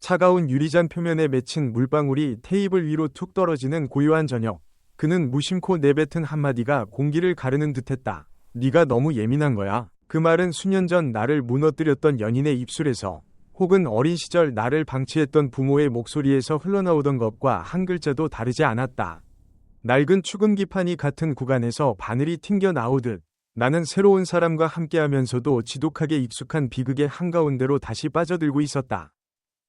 차가운 유리잔 표면에 맺힌 물방울이 테이블 위로 툭 떨어지는 고요한 저녁. 그는 무심코 내뱉은 한마디가 공기를 가르는 듯했다. 네가 너무 예민한 거야. 그 말은 수년 전 나를 무너뜨렸던 연인의 입술에서, 혹은 어린 시절 나를 방치했던 부모의 목소리에서 흘러나오던 것과 한 글자도 다르지 않았다. 낡은 축음기판이 같은 구간에서 바늘이 튕겨 나오듯 나는 새로운 사람과 함께하면서도 지독하게 익숙한 비극의 한가운데로 다시 빠져들고 있었다.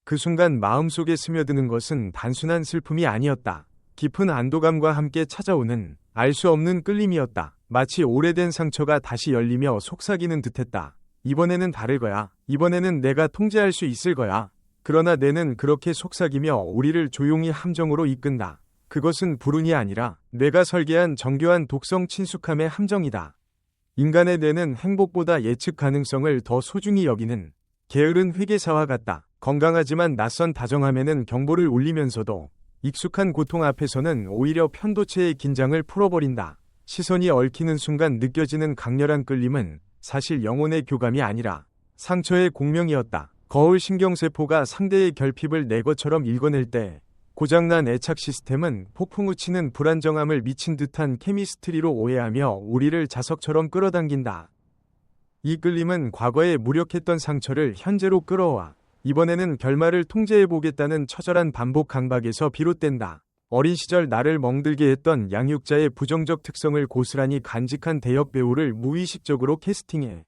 그 순간 마음속에 스며드는 것은 단순한 슬픔이 아니었다. 깊은 안도감과 함께 찾아오는 알 수 없는 끌림이었다. 마치 오래된 상처가 다시 열리며 속삭이는 듯했다. 이번에는 다를 거야. 이번에는 내가 통제할 수 있을 거야. 그러나 뇌는 그렇게 속삭이며 우리를 조용히 함정으로 이끈다. 그것은 불운이 아니라 뇌가 설계한 정교한 독성 친숙함의 함정이다. 인간의 뇌는 행복보다 예측 가능성을 더 소중히 여기는 게으른 회계사와 같다. 건강하지만 낯선 다정함에는 경보를 울리면서도 익숙한 고통 앞에서는 오히려 편도체의 긴장을 풀어버린다. 시선이 얽히는 순간 느껴지는 강렬한 끌림은 사실 영혼의 교감이 아니라 상처의 공명이었다. 거울 신경세포가 상대의 결핍을 내 것처럼 읽어낼 때 고장난 애착 시스템은 폭풍 우치는 불안정함을 미친 듯한 케미스트리로 오해하며 우리를 자석처럼 끌어당긴다. 이 끌림은 과거에 무력했던 상처를 현재로 끌어와 이번에는 결말을 통제해보겠다는 처절한 반복 강박에서 비롯된다. 어린 시절 나를 멍들게 했던 양육자의 부정적 특성을 고스란히 간직한 대역 배우를 무의식적으로 캐스팅해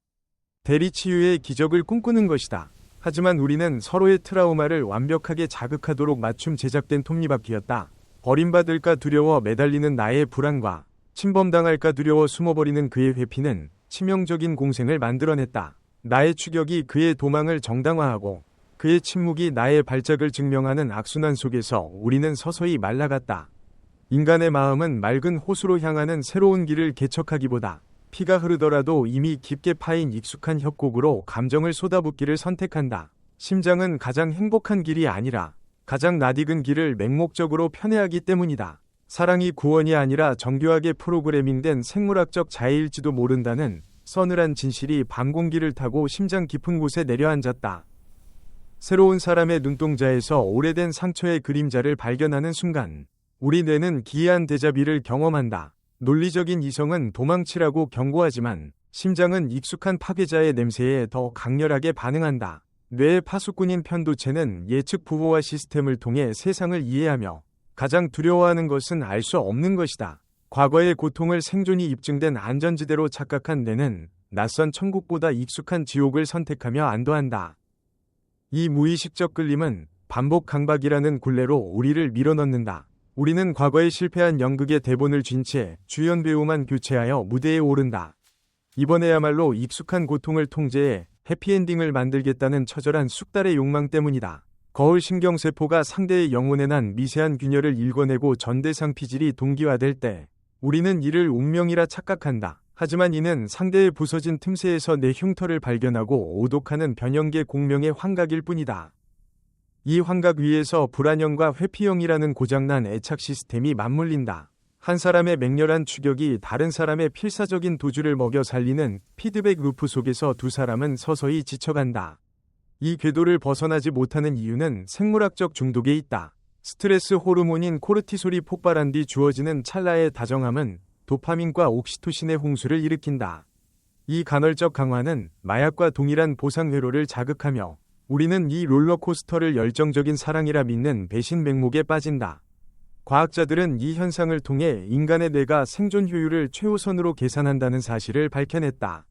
대리치유의 기적을 꿈꾸는 것이다. 하지만 우리는 서로의 트라우마를 완벽하게 자극하도록 맞춤 제작된 톱니바퀴였다. 버림받을까 두려워 매달리는 나의 불안과 침범당할까 두려워 숨어버리는 그의 회피는 치명적인 공생을 만들어냈다. 나의 추격이 그의 도망을 정당화하고 그의 침묵이 나의 발작을 증명하는 악순환 속에서 우리는 서서히 말라갔다. 인간의 마음은 맑은 호수로 향하는 새로운 길을 개척하기보다 피가 흐르더라도 이미 깊게 파인 익숙한 협곡으로 감정을 쏟아붓기를 선택한다. 심장은 가장 행복한 길이 아니라 가장 낯익은 길을 맹목적으로 편애하기 때문이다. 사랑이 구원이 아니라 정교하게 프로그래밍된 생물학적 자해일지도 모른다는 서늘한 진실이 밤 공기를 타고 심장 깊은 곳에 내려앉았다. 새로운 사람의 눈동자에서 오래된 상처의 그림자를 발견하는 순간 우리 뇌는 기이한 데자비를 경험한다. 논리적인 이성은 도망치라고 경고하지만 심장은 익숙한 파괴자의 냄새에 더 강렬하게 반응한다. 뇌의 파수꾼인 편도체는 예측 부호화 시스템을 통해 세상을 이해하며 가장 두려워하는 것은 알 수 없는 것이다. 과거의 고통을 생존이 입증된 안전지대로 착각한 뇌는 낯선 천국보다 익숙한 지옥을 선택하며 안도한다. 이 무의식적 끌림은 반복 강박이라는 굴레로 우리를 밀어넣는다. 우리는 과거에 실패한 연극의 대본을 쥔 채 주연 배우만 교체하여 무대에 오른다. 이번에야말로 익숙한 고통을 통제해 해피엔딩을 만들겠다는 처절한 숙달의 욕망 때문이다. 거울 신경세포가 상대의 영혼에 난 미세한 균열을 읽어내고 전대상 피질이 동기화될 때 우리는 이를 운명이라 착각한다. 하지만 이는 상대의 부서진 틈새에서 내 흉터를 발견하고 오독하는 변형계 공명의 환각일 뿐이다. 이 환각 위에서 불안형과 회피형이라는 고장난 애착 시스템이 맞물린다. 한 사람의 맹렬한 추격이 다른 사람의 필사적인 도주를 먹여 살리는 피드백 루프 속에서 두 사람은 서서히 지쳐간다. 이 궤도를 벗어나지 못하는 이유는 생물학적 중독에 있다. 스트레스 호르몬인 코르티솔이 폭발한 뒤 주어지는 찰나의 다정함은 도파민과 옥시토신의 홍수를 일으킨다. 이 간헐적 강화는 마약과 동일한 보상 회로를 자극하며 우리는 이 롤러코스터를 열정적인 사랑이라 믿는 배신 맹목에 빠진다. 과학자들은 이 현상을 통해 인간의 뇌가 생존 효율을 최우선으로 계산한다는 사실을 밝혀냈다.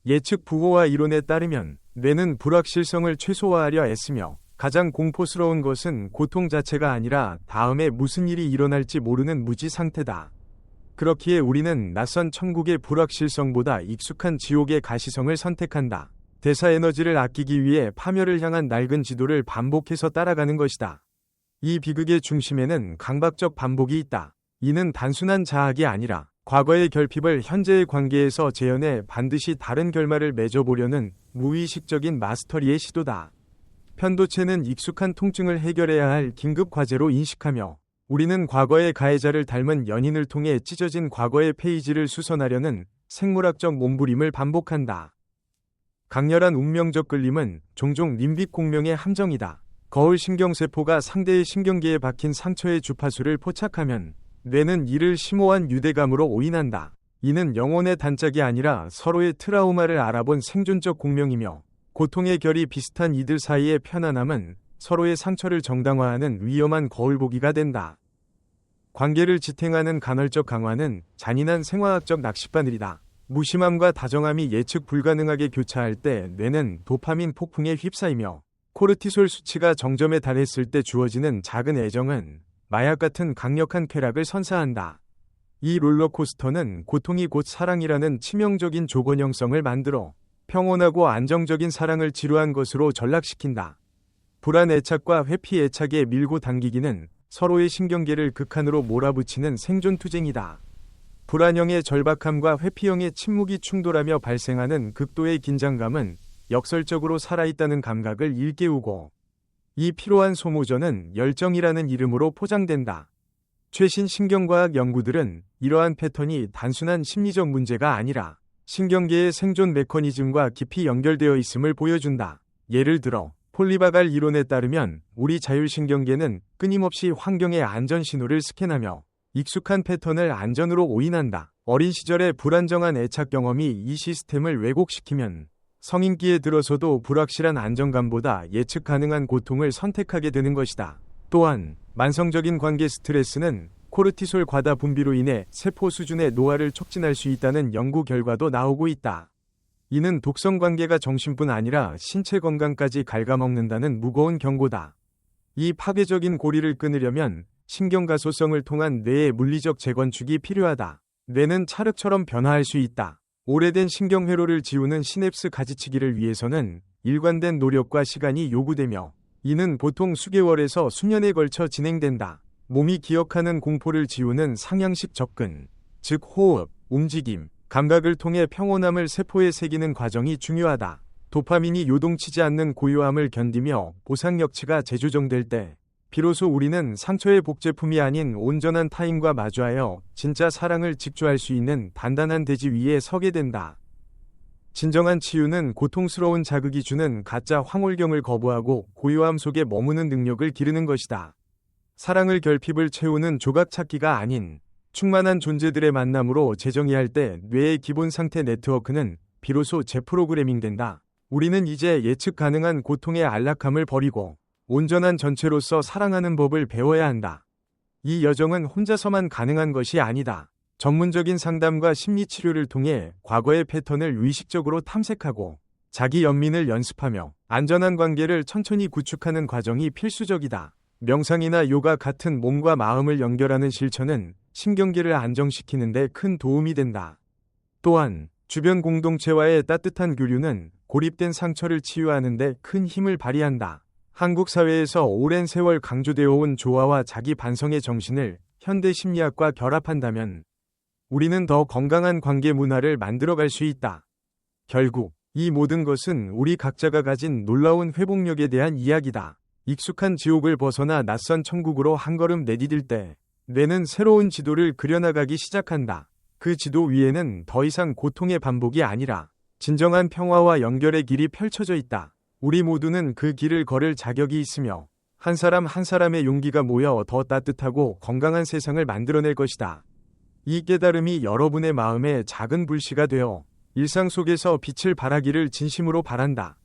예측 부호화 이론에 따르면 뇌는 불확실성을 최소화하려 애쓰며 가장 공포스러운 것은 고통 자체가 아니라 다음에 무슨 일이 일어날지 모르는 무지 상태다. 그렇기에 우리는 낯선 천국의 불확실성보다 익숙한 지옥의 가시성을 선택한다. 대사 에너지를 아끼기 위해 파멸을 향한 낡은 지도를 반복해서 따라가는 것이다. 이 비극의 중심에는 강박적 반복이 있다. 이는 단순한 자학이 아니라 과거의 결핍을 현재의 관계에서 재현해 반드시 다른 결말을 맺어보려는 무의식적인 마스터리의 시도다. 편도체는 익숙한 통증을 해결해야 할 긴급 과제로 인식하며 우리는 과거의 가해자를 닮은 연인을 통해 찢어진 과거의 페이지를 수선하려는 생물학적 몸부림을 반복한다. 강렬한 운명적 끌림은 종종 림빅 공명의 함정이다. 거울 신경세포가 상대의 신경계에 박힌 상처의 주파수를 포착하면 뇌는 이를 심오한 유대감으로 오인한다. 이는 영혼의 단짝이 아니라 서로의 트라우마를 알아본 생존적 공명이며 고통의 결이 비슷한 이들 사이의 편안함은 서로의 상처를 정당화하는 위험한 거울보기가 된다. 관계를 지탱하는 간헐적 강화는 잔인한 생화학적 낚싯바늘이다. 무심함과 다정함이 예측 불가능하게 교차할 때 뇌는 도파민 폭풍에 휩싸이며 코르티솔 수치가 정점에 달했을 때 주어지는 작은 애정은 마약 같은 강력한 쾌락을 선사한다. 이 롤러코스터는 고통이 곧 사랑이라는 치명적인 조건형성을 만들어 평온하고 안정적인 사랑을 지루한 것으로 전락시킨다. 불안 애착과 회피 애착에 밀고 당기기는 서로의 신경계를 극한으로 몰아붙이는 생존투쟁이다. 불안형의 절박함과 회피형의 침묵이 충돌하며 발생하는 극도의 긴장감은 역설적으로 살아있다는 감각을 일깨우고 이 피로한 소모전은 열정이라는 이름으로 포장된다. 최신 신경과학 연구들은 이러한 패턴이 단순한 심리적 문제가 아니라 신경계의 생존 메커니즘과 깊이 연결되어 있음을 보여준다. 예를 들어 폴리바갈 이론에 따르면 우리 자율신경계는 끊임없이 환경의 안전 신호를 스캔하며 익숙한 패턴을 안전으로 오인한다. 어린 시절의 불안정한 애착 경험이 이 시스템을 왜곡시키면 성인기에 들어서도 불확실한 안정감보다 예측 가능한 고통을 선택하게 되는 것이다. 또한 만성적인 관계 스트레스는 코르티솔 과다 분비로 인해 세포 수준의 노화를 촉진할 수 있다는 연구 결과도 나오고 있다. 이는 독성 관계가 정신뿐 아니라 신체 건강까지 갉아먹는다는 무거운 경고다. 이 파괴적인 고리를 끊으려면 신경가소성을 통한 뇌의 물리적 재건축이 필요하다. 뇌는 찰흙처럼 변화할 수 있다. 오래된 신경회로를 지우는 시냅스 가지치기를 위해서는 일관된 노력과 시간이 요구되며 이는 보통 수개월에서 수년에 걸쳐 진행된다. 몸이 기억하는 공포를 지우는 상향식 접근, 즉 호흡, 움직임, 감각을 통해 평온함을 세포에 새기는 과정이 중요하다. 도파민이 요동치지 않는 고요함을 견디며 보상역치가 재조정될 때 비로소 우리는 상처의 복제품이 아닌 온전한 타인과 마주하여 진짜 사랑을 직조할 수 있는 단단한 대지 위에 서게 된다. 진정한 치유는 고통스러운 자극이 주는 가짜 황홀경을 거부하고 고요함 속에 머무는 능력을 기르는 것이다. 사랑을 결핍을 채우는 조각 찾기가 아닌 충만한 존재들의 만남으로 재정의할 때 뇌의 기본 상태 네트워크는 비로소 재프로그래밍된다. 우리는 이제 예측 가능한 고통의 안락함을 버리고 온전한 전체로서 사랑하는 법을 배워야 한다. 이 여정은 혼자서만 가능한 것이 아니다. 전문적인 상담과 심리치료를 통해 과거의 패턴을 의식적으로 탐색하고 자기 연민을 연습하며 안전한 관계를 천천히 구축하는 과정이 필수적이다. 명상이나 요가 같은 몸과 마음을 연결하는 실천은 신경계를 안정시키는 데 큰 도움이 된다. 또한 주변 공동체와의 따뜻한 교류는 고립된 상처를 치유하는 데 큰 힘을 발휘한다. 한국 사회에서 오랜 세월 강조되어 온 조화와 자기 반성의 정신을 현대 심리학과 결합한다면 우리는 더 건강한 관계 문화를 만들어갈 수 있다. 결국 이 모든 것은 우리 각자가 가진 놀라운 회복력에 대한 이야기다. 익숙한 지옥을 벗어나 낯선 천국으로 한 걸음 내디딜 때 뇌는 새로운 지도를 그려나가기 시작한다. 그 지도 위에는 더 이상 고통의 반복이 아니라 진정한 평화와 연결의 길이 펼쳐져 있다. 우리 모두는 그 길을 걸을 자격이 있으며 한 사람 한 사람의 용기가 모여 더 따뜻하고 건강한 세상을 만들어낼 것이다. 이 깨달음이 여러분의 마음에 작은 불씨가 되어 일상 속에서 빛을 발하기를 진심으로 바란다.